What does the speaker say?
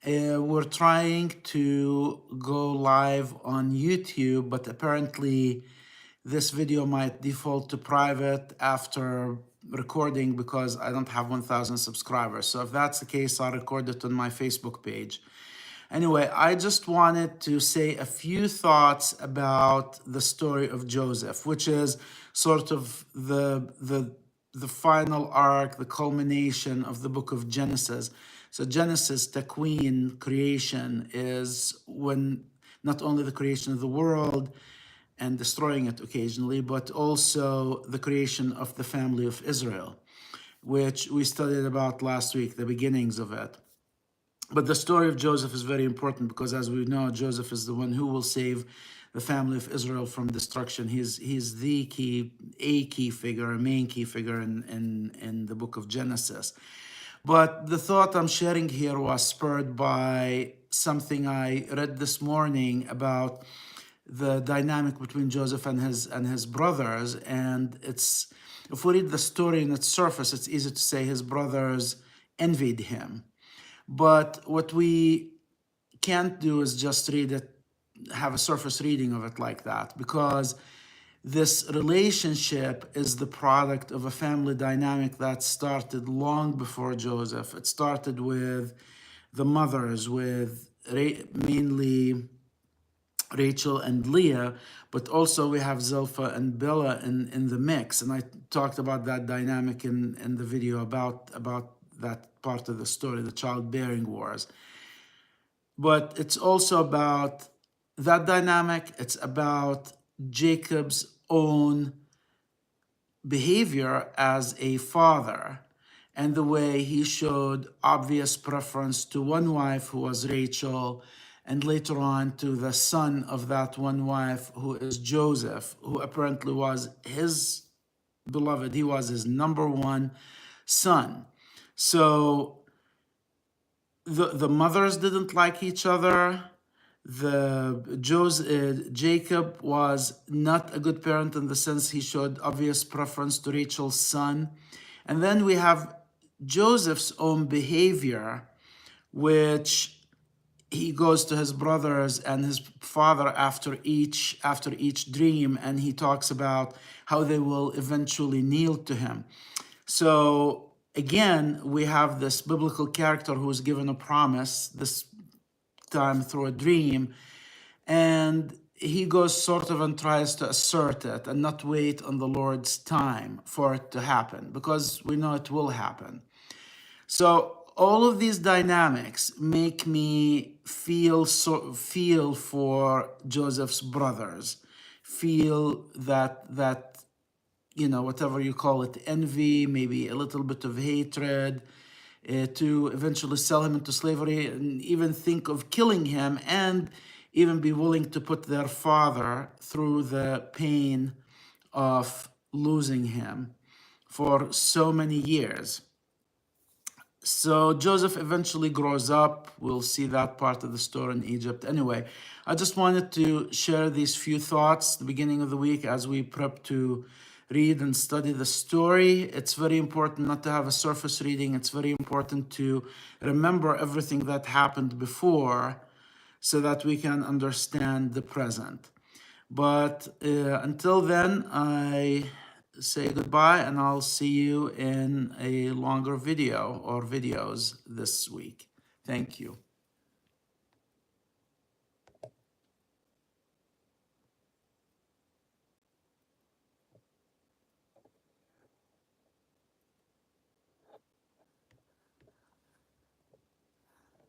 We're trying to go live on YouTube, but apparently this video might default to private after recording because I don't have 1,000 subscribers. So if that's the case, I'll record it on my Facebook page. Anyway, I just wanted to say a few thoughts about the story of Joseph, which is sort of the final arc, the culmination of the book of Genesis. So Genesis, Takween, creation, is when not only the creation of the world and destroying it occasionally, but also the creation of the family of Israel, which we studied about last week, the beginnings of it. But the story of Joseph is very important because, as we know, Joseph is the one who will save the family of Israel from destruction. He's the key figure, a main key figure in the book of Genesis. But the thought I'm sharing here was spurred by something I read this morning about the dynamic between Joseph and his brothers. And it's, if we read the story in its surface, it's easy to say his brothers envied him. But what we can't do is just read it, have a surface reading of it like that, because this relationship is the product of a family dynamic that started long before Joseph. It started with the mothers, with mainly Rachel and Leah, but also we have Zilpah and Bilhah in the mix. And I talked about that dynamic in the video about that part of the story, the childbearing wars. But it's also about that dynamic. It's about Jacob's own behavior as a father and the way he showed obvious preference to one wife, who was Rachel, and later on to the son of that one wife, who is Joseph, who apparently was his beloved. He was his number one son. So the mothers didn't like each other. Jacob was not a good parent in the sense he showed obvious preference to Rachel's son. And then we have Joseph's own behavior, which he goes to his brothers and his father after each dream, and he talks about how they will eventually kneel to him. So again, we have this biblical character who is given a promise, this time through a dream, and he goes sort of and tries to assert it and not wait on the Lord's time for it to happen, because we know it will happen. So all of these dynamics make me feel for Joseph's brothers, feel that you know, whatever you call it, envy, maybe a little bit of hatred, to eventually sell him into slavery and even think of killing him, and even be willing to put their father through the pain of losing him for so many years. So Joseph eventually grows up. We'll see that part of the story in Egypt. Anyway, I just wanted to share these few thoughts at the beginning of the week as we prep to read and study the story. It's very important not to have a surface reading. It's very important to remember everything that happened before so that we can understand the present. But until then, I say goodbye, and I'll see you in a longer video or videos this week. Thank you.